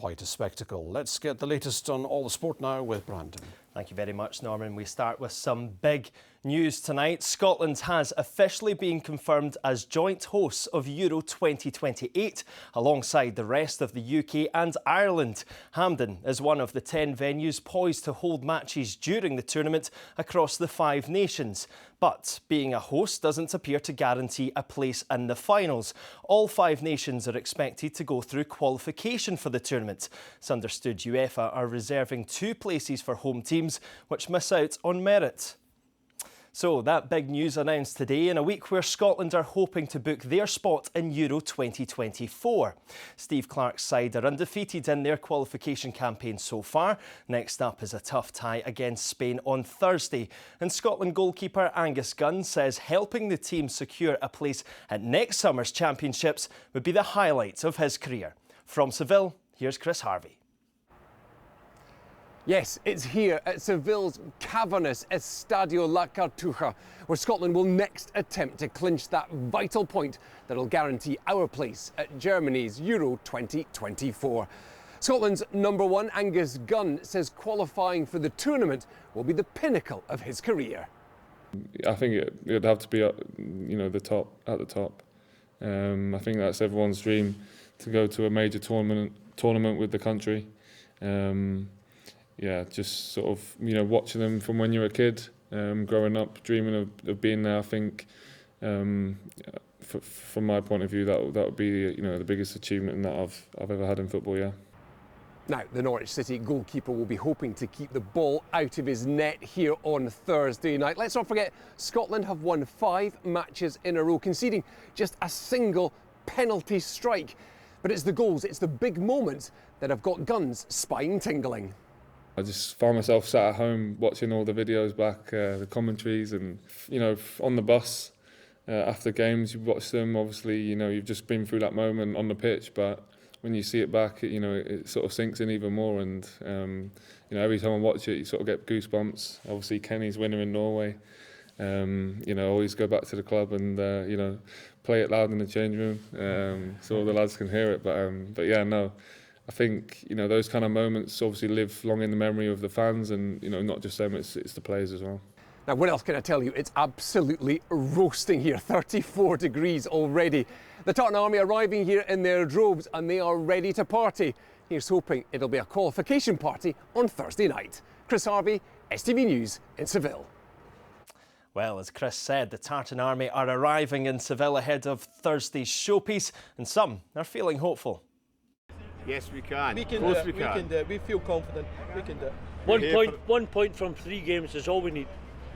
quite a spectacle. Let's get the latest on all the sport now with Brandon. Thank you very much, Norman. We start with some big news tonight. Scotland has officially been confirmed as joint hosts of Euro 2028 alongside the rest of the UK and Ireland. Hampden is one of the 10 venues poised to hold matches during the tournament across the 5 nations. But being a host doesn't appear to guarantee a place in the finals. All 5 nations are expected to go through qualification for the tournament. It's understood UEFA are reserving 2 places for home teams which miss out on merit. So that big news announced today in a week where Scotland are hoping to book their spot in Euro 2024. Steve Clarke's side are undefeated in their qualification campaign so far. Next up is a tough tie against Spain on Thursday. And Scotland goalkeeper Angus Gunn says helping the team secure a place at next summer's championships would be the highlight of his career. From Seville, here's Chris Harvey. Yes, it's here at Seville's cavernous Estadio La Cartuja, where Scotland will next attempt to clinch that vital point that will guarantee our place at Germany's Euro 2024. Scotland's #1, Angus Gunn, says qualifying for the tournament will be the pinnacle of his career. I think it'd have to be, at the top. I think that's everyone's dream, to go to a major tournament with the country. Yeah, just sort of, watching them from when you're a kid, growing up, dreaming of being there. I think, from my point of view, that would be, the biggest achievement that I've ever had in football. Yeah. Now, the Norwich City goalkeeper will be hoping to keep the ball out of his net here on Thursday night. Let's not forget, Scotland have won 5 matches in a row, conceding just a single penalty strike. But it's the goals, it's the big moments that have got Gunn's spine tingling. I just found myself sat at home watching all the videos back, the commentaries, and on the bus after games, you watch them. Obviously, you've just been through that moment on the pitch, but when you see it back, it sort of sinks in even more. And every time I watch it, you sort of get goosebumps. Obviously, Kenny's winner in Norway. Always go back to the club and play it loud in the change room, so all the lads can hear it. But yeah, no. I think those kind of moments obviously live long in the memory of the fans, and not just them, it's the players as well. Now, what else can I tell you? It's absolutely roasting here, 34 degrees already. The Tartan Army arriving here in their robes, and they are ready to party. Here's hoping it'll be a qualification party on Thursday night. Chris Harvey, STV News in Seville. Well, as Chris said, the Tartan Army are arriving in Seville ahead of Thursday's showpiece, and some are feeling hopeful. Yes, we can. We can do it. We can do it. We feel confident. We can do it. 1 point from 3 games is all we need.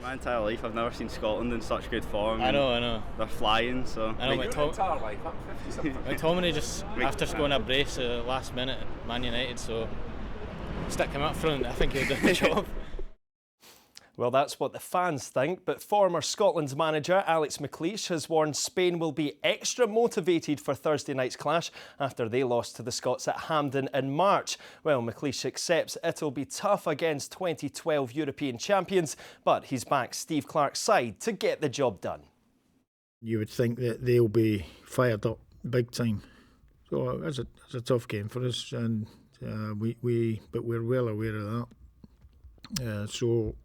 My entire life, I've never seen Scotland in such good form. I know. They're flying, so. I know. McTominay just after scoring a brace last minute at Man United, so stick him up front. I think he'll do the job. Well, that's what the fans think, but former Scotland's manager Alex McLeish has warned Spain will be extra motivated for Thursday night's clash after they lost to the Scots at Hampden in March. Well, McLeish accepts it'll be tough against 2012 European champions, but he's backed Steve Clarke's side to get the job done. You would think that they'll be fired up big time. So it's a tough game for us, and but we're well aware of that. So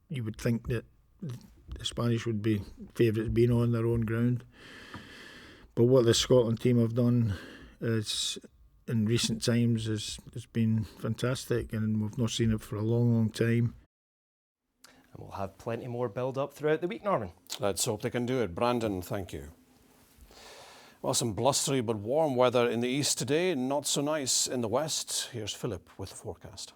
you would think that the Spanish would be favourites being on their own ground. But what the Scotland team have done is, in recent times, has been fantastic, and we've not seen it for a long, long time. And we'll have plenty more build-up throughout the week, Norman. Let's hope they can do it. Brandon, thank you. Well, some blustery but warm weather in the east today, not so nice in the west. Here's Philip with the forecast.